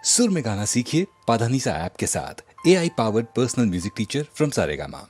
सुर में गाना सीखिए पाधानीसा ऐप के साथ। AI powered personal music teacher from Saregama.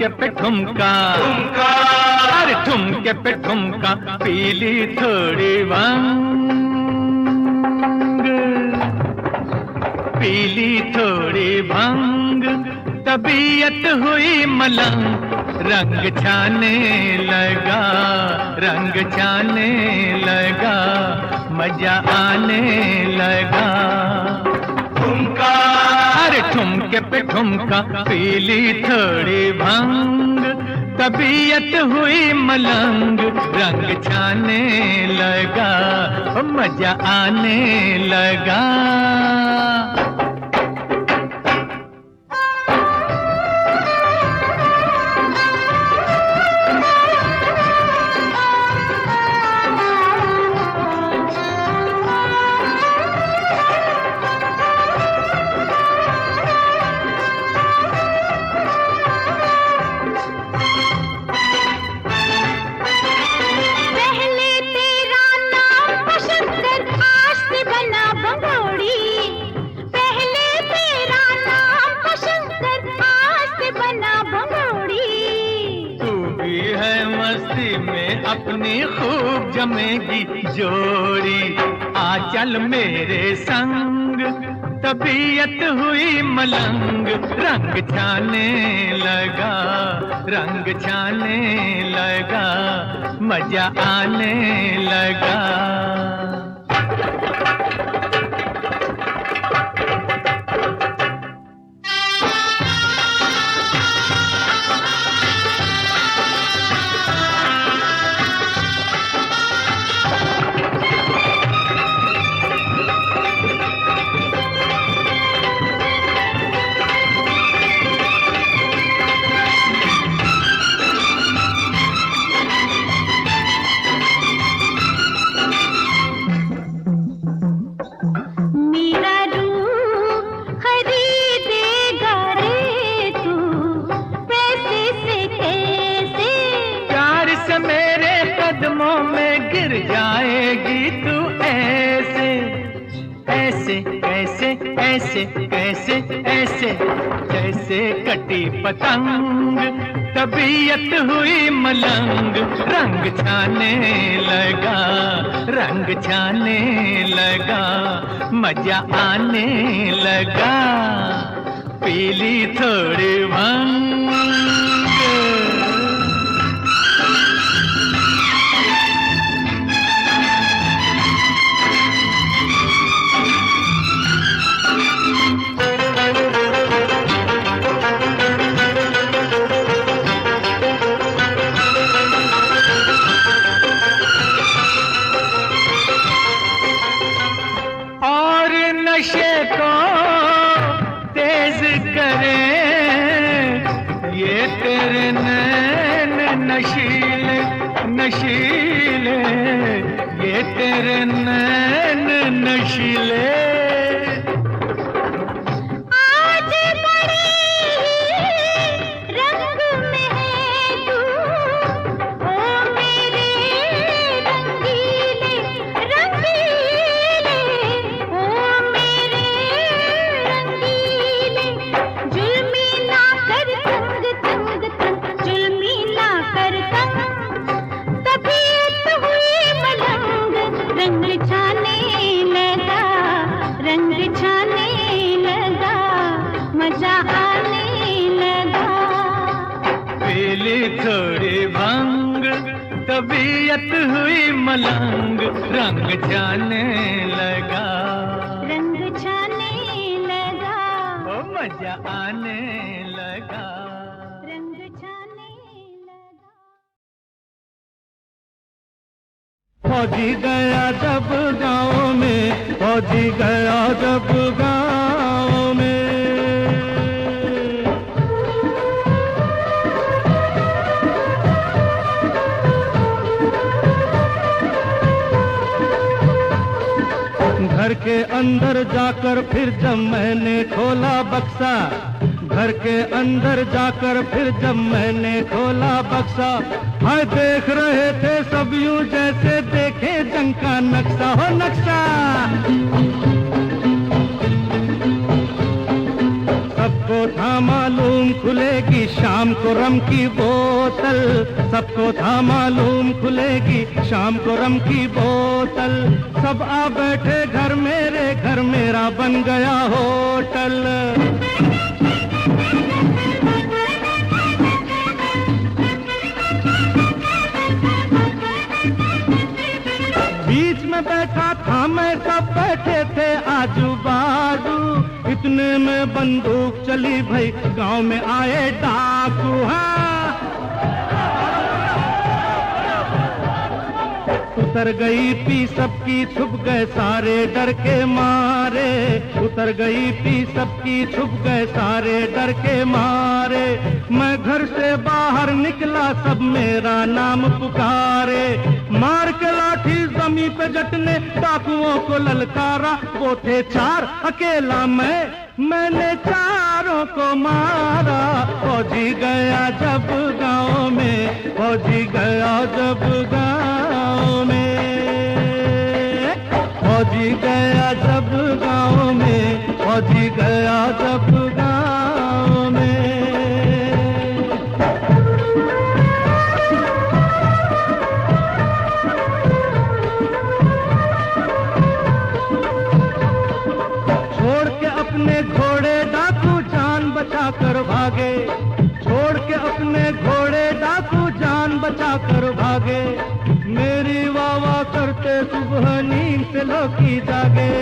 ठुमके पे ठुमका, अरे ठुमके पे ठुमका, पीली थोड़ी भांग, पीली थोड़ी भांग, तबीयत हुई मलंग, रंग छाने लगा, रंग छाने लगा, मजा आने लगा। ठुमका, अरे ठुमके पे ठुमका, पीली थोड़ी भांग, तबीयत हुई मलंग, रंग छाने लगा, मजा आने लगा। अपनी खूब जमेगी जोड़ी, आ चल मेरे संग, तबीयत हुई मलंग, रंग छाने लगा, रंग छाने लगा, मजा आने लगा। कदमों में गिर जाएगी तू ऐसे, ऐसे कैसे, ऐसे कैसे, ऐसे जैसे कटी पतंग, तबीयत हुई मलंग, रंग छाने लगा, रंग छाने लगा, मजा आने लगा, पीली थोड़ी भांग। नशे को तेज करे ये तेरे नैन नशीले, नशीले ये तेरे नैन नशीले। थोड़ी भांग, तबीयत हुई मलंग, रंग छाने लगा, रंग छाने लगा, ओ मजा आने लगा, रंग छाने लगा। फौजी गया जब गाँव में, फौजी गया जब गाँव में, घर के अंदर जाकर फिर जब मैंने खोला बक्सा, घर के अंदर जाकर फिर जब मैंने खोला बक्सा, हाय देख रहे थे सब यूं जैसे देखे जंग का नक्शा, हो नक्शा। सबको था मालूम खुलेगी शाम को रम की बोतल, सबको था मालूम खुलेगी शाम को रम की बोतल। सब आ बैठे घर मेरे, घर मेरा बन गया होटल। बीच में बैठा था मैं, सब बैठे थे आजू बाजू। इतने में बंदूक चली भाई, गांव में आए डाकू। उतर गई पी सबकी, छुप गए सारे डर के मारे। उतर गई पी सबकी, छुप गए सारे डर के मारे। मैं घर से बाहर निकला, सब मेरा नाम पुकारे। मार के लाठी जमीन पे जटने, डाकुओं को ललकारा। वो थे चार, अकेला मैंने चारों को मारा। फौजी गया जब गाँव में, फौजी गया जब गाँव में, फौजी गया जब गाँव में, फौजी गया जब गाँव में। छोड़ के अपने घोड़े डाकू जान बचा कर भागे। छोड़ के अपने घोड़े डाकू जान बचा कर भागे। मेरी वाह करते सुबह नींद से लौकी जागे।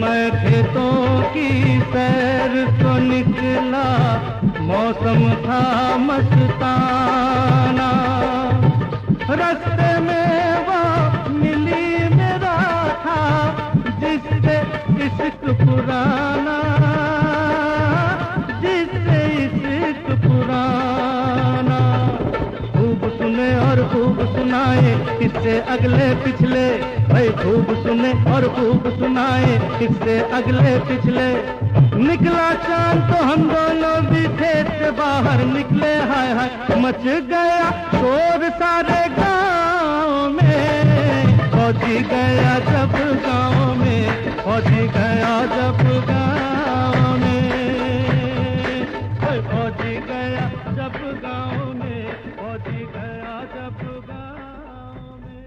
मैं खेतों की सैर को निकला, मौसम था मस्ताना। रास्ते में वो मिली मेरा था, जिससे इश्क पुराना, जिससे इश्क पुराना। खूब सुने और खूब सुनाए किससे अगले पिछले, भाई खूब सुने और खूब सुनाए किससे अगले पिछले। निकला चांद तो हम दोनों भी खेत से बाहर निकले। हाय हाय मच गया शोर सारे गाँव में। फौजी गया जब गाँव में, फौजी गया जब गाँव में, फौजी गया जब गाँव में, फौजी गया जब गाँव में।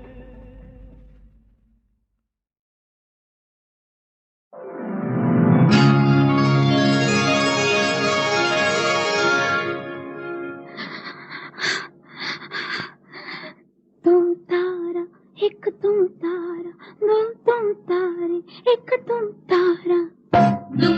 तुम तारा, एक तुम तारा, दो तुम तारे, एक तुम तारा। तुम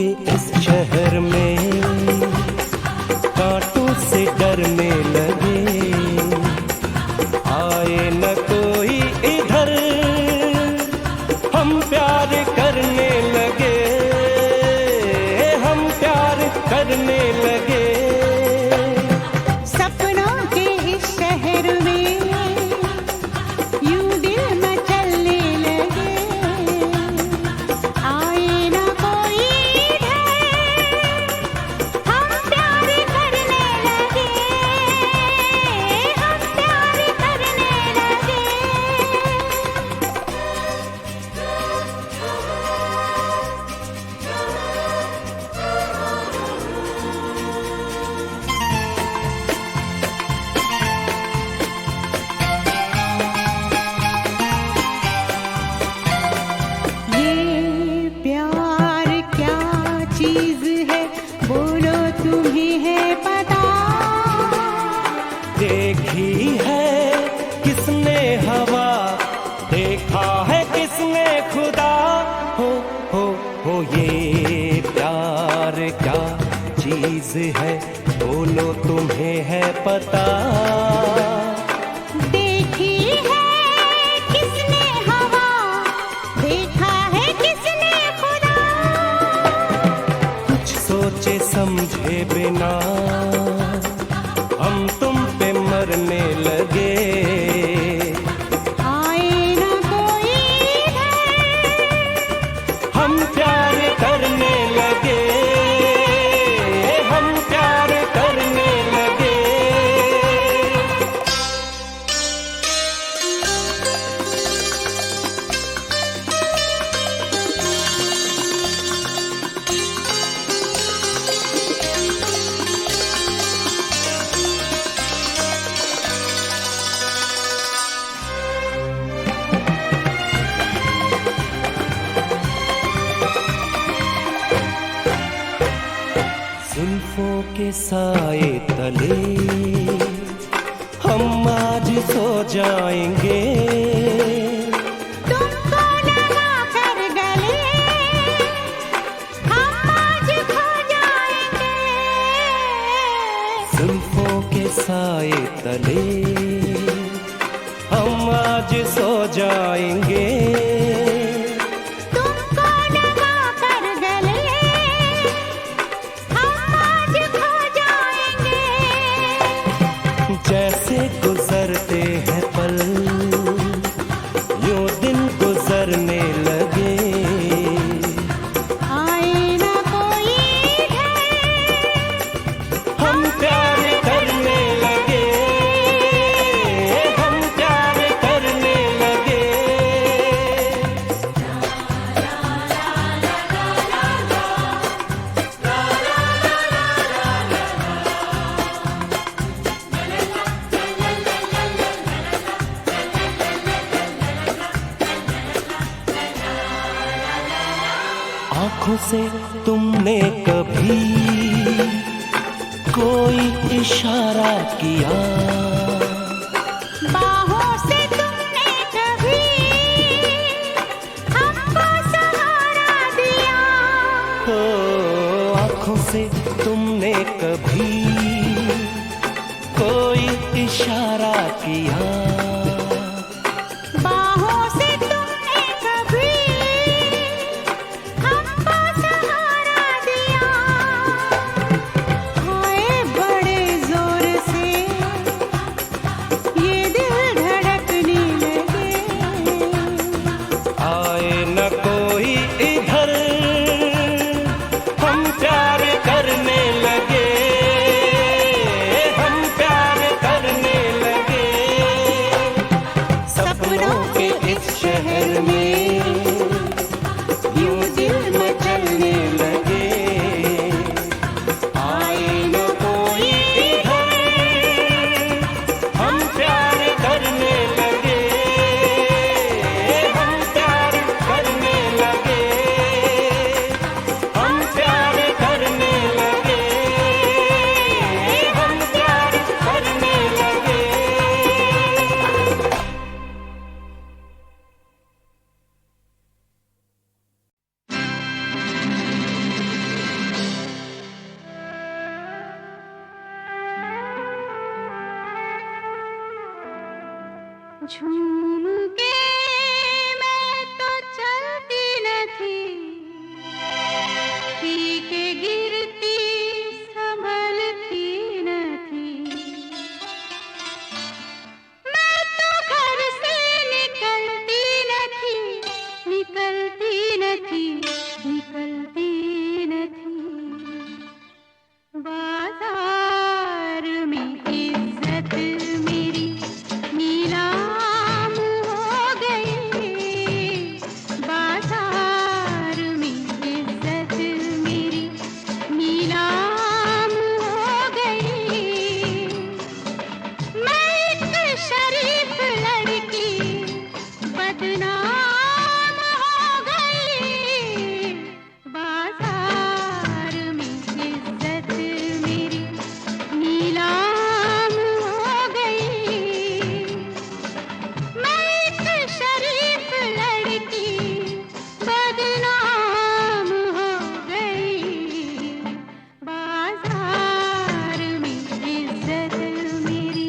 के इस शहर में कांटों से डरने लगे, आए न कोई इधर, हम प्यार करने लगे, हम प्यार करने लगे। सपनों के इस शहर में यूं दिल मचलने लगे, आए ना कोई इधर, हम प्यार करने लगे, हम प्यार करने लगे। ये प्यार क्या चीज है, बोलो तुम्हें है पता? देखी है किसने हवा, देखा है किसने खुदा, हो ये प्यार क्या चीज है, बोलो तुम्हें है पता? देखी है किसने हवा, देखा है किसने खुदा? कुछ सोचे समझे बिना हम तुम पे मरने लगे, आए ना कोई इधर, हम प्यार करने लगे, हम प्यार करने लगे। जुल्फों के साए तले हम आज सो जाएंगे, तुमको लगा कर गले, हम आज खो जाएंगे। जुल्फों के साए तले हम आज सो जाएंगे, तुमको लगा कर गले, हम आज खो जाएंगे। जैसे गुजरते हैं पल यूं दिन गुजरने लगे, आए ना कोई इधर, हम प्यार करने लगे, हम प्यार करने लगे। आंखों से तुमने कभी कोई इशारा किया, बाहों से तुमने कभी हमको सहारा दिया, हो आंखों से तुमने कभी कोई इशारा किया, बाहों से तुमने कभी हमको सहारा दिया। हाय बड़े जोर से ये दिल धड़कने लगे, आए न कोई इधर, हम प्यार करने लगे, हम प्यार करने लगे। सपनों के इस शहर में यूं दिल मचलने लगे, आए न कोई इधर, हम प्यार करने लगे, हम प्यार करने लगे, हम प्यार करने लगे, हम प्यार करने लगे। झूम के मैं तो चलती न थी के गिरती संभलती न थी। मैं तो घर से निकलती न थी, निकलती न थी, निकलती न थी। बाजार में इज्जत मेरी नीलाम हो गई। बाजार में इज्जत मेरी नीलाम हो गई। मैं एक शरीफ लड़की बदनाम हो गई। बाजार में इज्जत मेरी नीलाम हो गई। मैं एक शरीफ लड़की बदनाम हो गई। बाजार में इज्जत मेरी।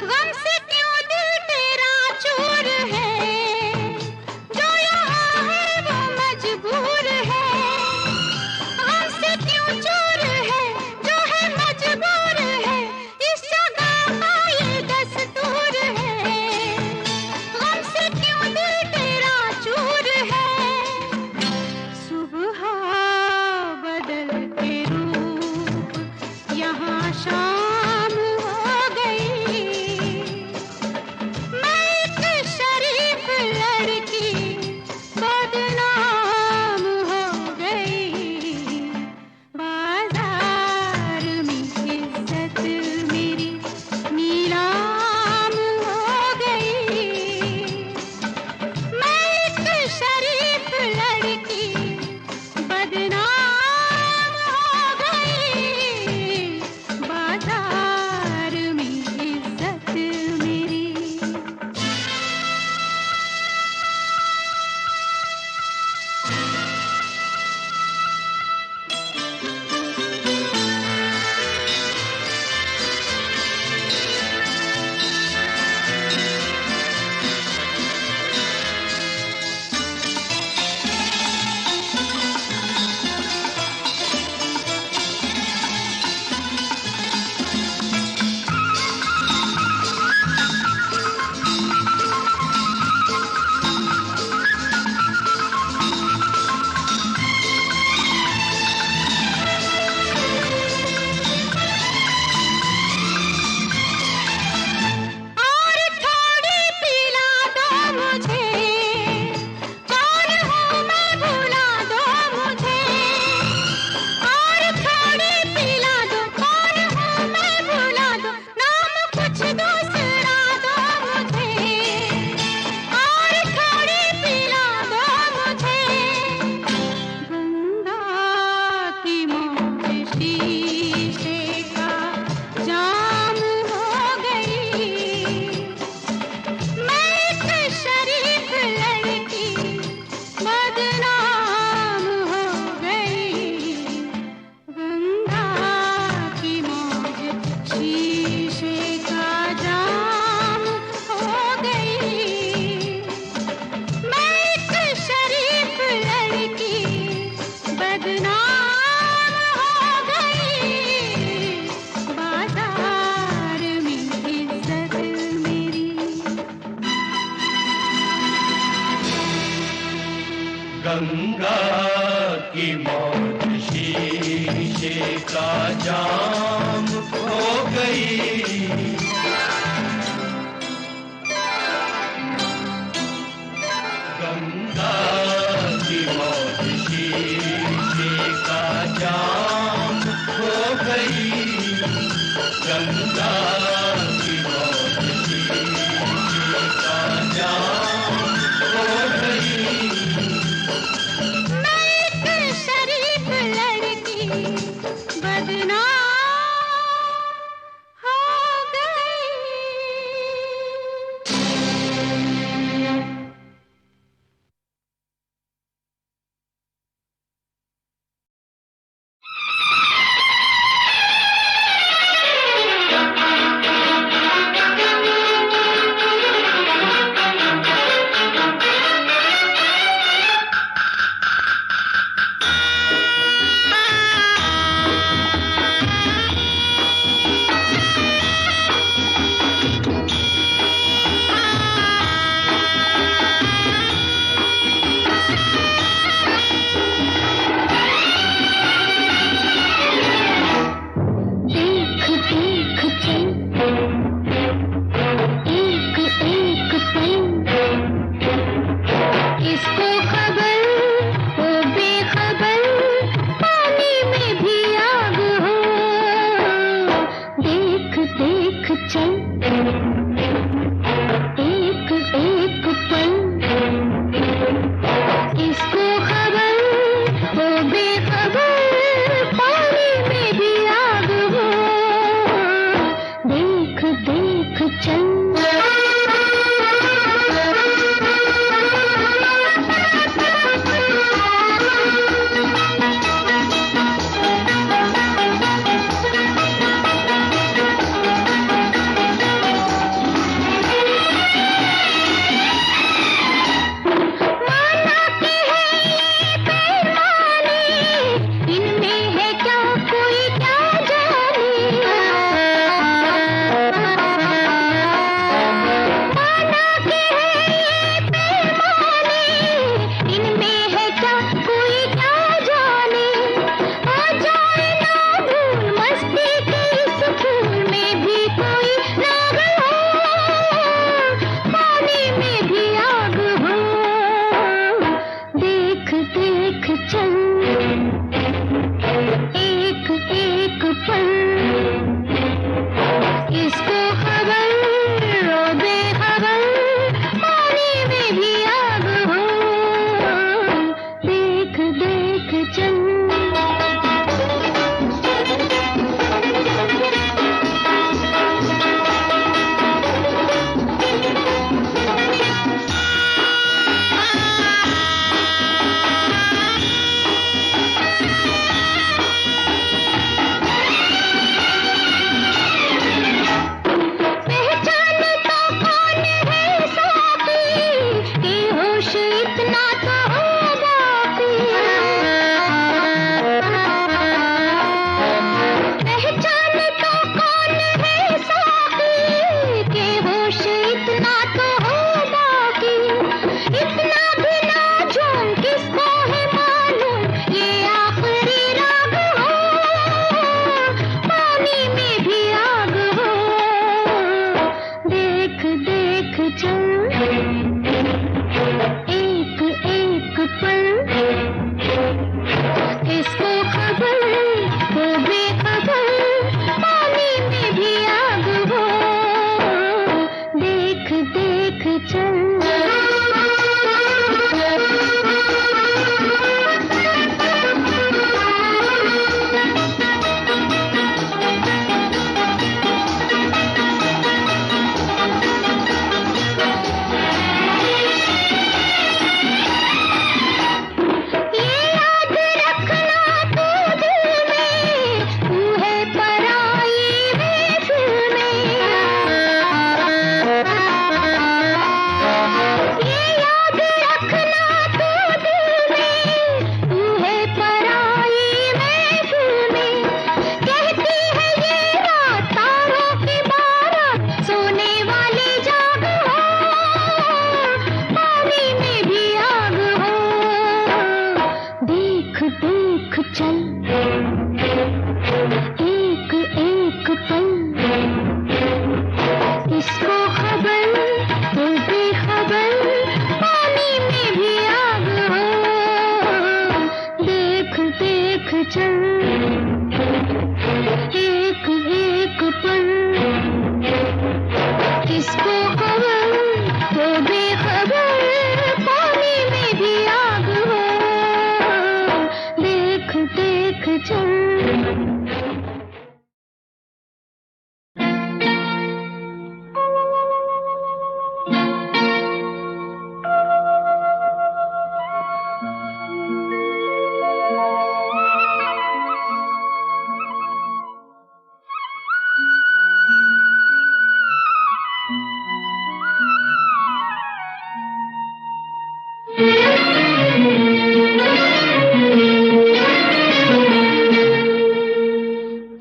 गम से क्यों दिल तेरा चूर है, जो यहाँ है वो मजबूर है। गम से क्यों चूर है, जो है मजबूर है, इस जगह का ये दस्तूर है। गम से क्यों दिल तेरा चूर है, सुबह बदल के रूप यहाँ शाम हो गई। मैं एक शरीफ लड़की बदनाम हो गई। बाजार में इज्जत मेरी नीलाम हो गई। मैं एक शरीफ लड़की बदनाम हो गई। बाजार में इज्जत मेरी। और थोड़ी पिला दो मुझे, कौन हूँ मैं भुला दो मुझे। और थोड़ी पिला दो, कौन हूँ मैं भुला दो, नाम कुछ दूसरा दो मुझे। और थोड़ी पिला दो मुझे। गंगा की मौज शीशे का जाम हो गई। मैं एक शरीफ लड़की बदनाम हो गई। गंगा की मौज शीशे का जाम हो गई। मैं एक शरीफ लड़की बदनाम हो गई। बाजार में इज्जत मेरी। गंगा की मौत शीशे का जाम हो गई। गंगा की मौत शीशे का जाम हो गई। गंगा की मौत शीशे का जाम हो गई।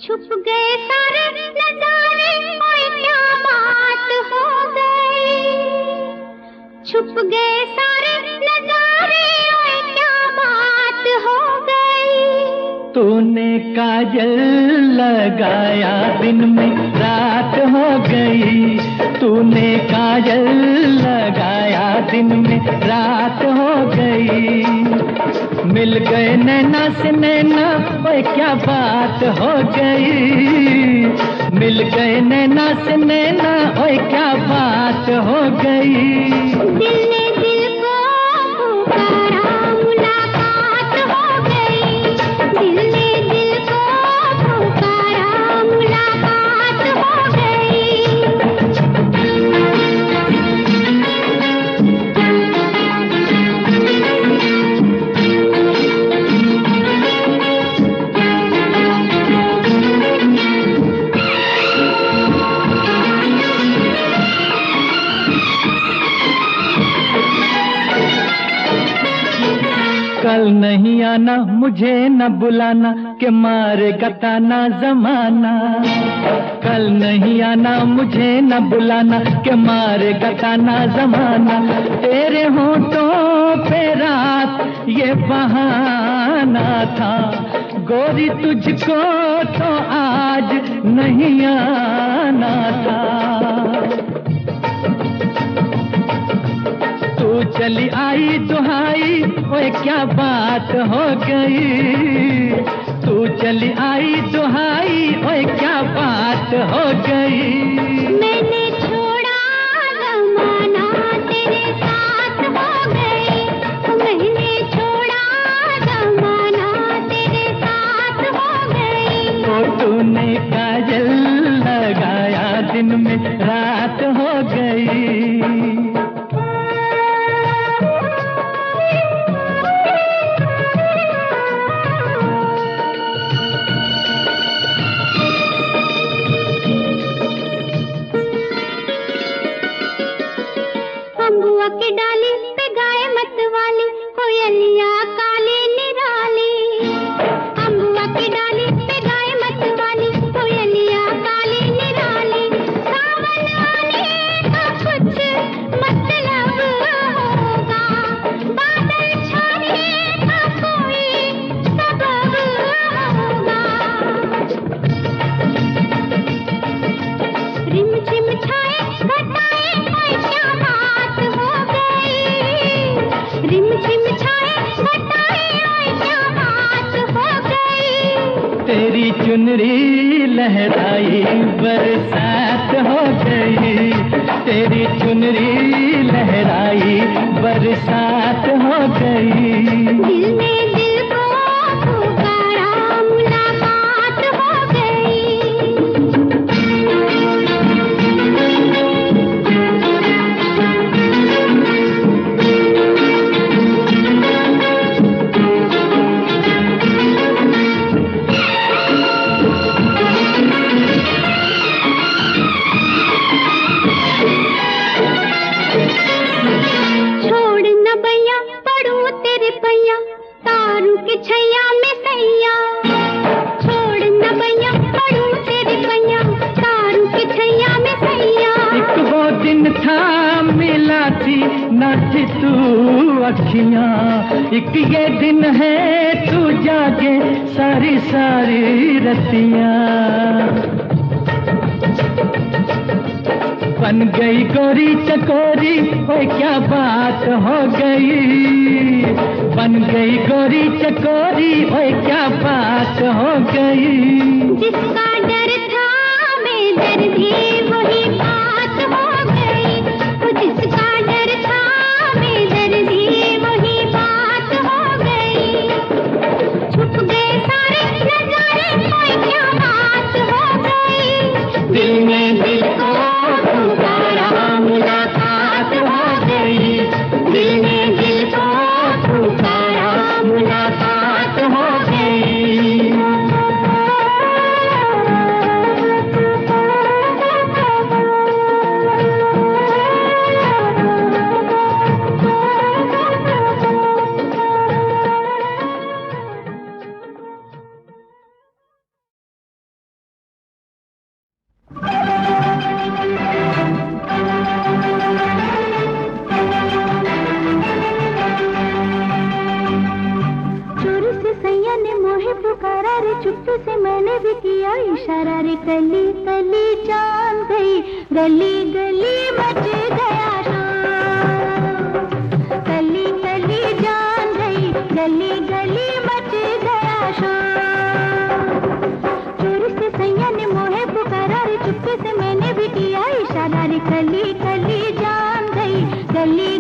छुप गए सारे नजारे, ओए क्या बात हो गई। छुप गए सारे नजारे, ओए क्या बात हो गई। तूने काजल लगाया दिन में रात हो गई। तूने काजल लगाया दिन में रात हो गई। मिल गए नैना से नैना, ओए क्या बात हो गई। मिल गए नैना से नैना, ओए क्या बात हो गई। दिल ने दिल को पुकारा, मुलाकात हो गई। दिल ने दिल को पुकारा, मुलाकात हो गई। कल नहीं आना, मुझे न बुलाना, के मारेगा ताना जमाना। कल नहीं आना, मुझे न बुलाना, के मारेगा ताना जमाना। तेरे होठों पे रात ये बहाना था, गोरी तुझको तो आज नहीं आना था। तू चली आई दुहाई, ओए क्या बात हो गई। तू चली आई दुहाई, ओए क्या बात हो गई। मैंने छोड़ा जमाना, तेरे साथ हो गई। मैंने छोड़ा जमाना, तेरे साथ हो गई। तो तूने काजल लगाया दिन में रात हो गई। अम्बुआ की डाली पे गाय मत वाली, कोयलिया काली निराली। अम्बुआ की डाली पे गाय मत वाली, कोयलिया काली निराली। सावन आने का कुछ मतलब होगा, बादल छाने का कोई सबब होगा। रिम झिम छाए घटाए, ओए क्या बात हो गई। रिम झिम छाए घटाए, ओए क्या बात हो गई। तेरी चुनरी लहराई बरसात हो गई। तेरी चुनरी लहराई बरसात हो गई। दिल ने दिल को पुकारा, मुलाकात हो गई। छोड़ न भैया पड़ू तेरे पैया, तारू के छैया में सैया। छोड़ न भैया पड़ू तेरे पैया, तारू के छैया में सैया। एक वो दिन था मिला थी न थी तू अखियां। एक ये दिन है तू जागे सारी सारी रतियां। बन गई गोरी चकोरी, ओए क्या बात हो गई। बन गई गोरी चकोरी, ओए क्या बात हो गई। जिसका डर था बेदर्दी, वही बात हो गई। वो जिसका डर था बेदर्दी, वही बात हो गई। छुप गए सारे नजारे, ओए क्या बात हो गई। दिल में दिल को पुकारा, मुलाकात हो गई। दिल में दिल को पुकारा, मुलाकात हो गई। चुप्पी से मैंने भी किया इशारा रे, कली कली जान गई, गली गली मच गया शोर, कली कली जान गई, गली गली मच गया शोर। चोरी से सैया ने मोहे पुकारा रे, चुप्पी से मैंने भी किया इशारा रे, कली कली जान गई, गली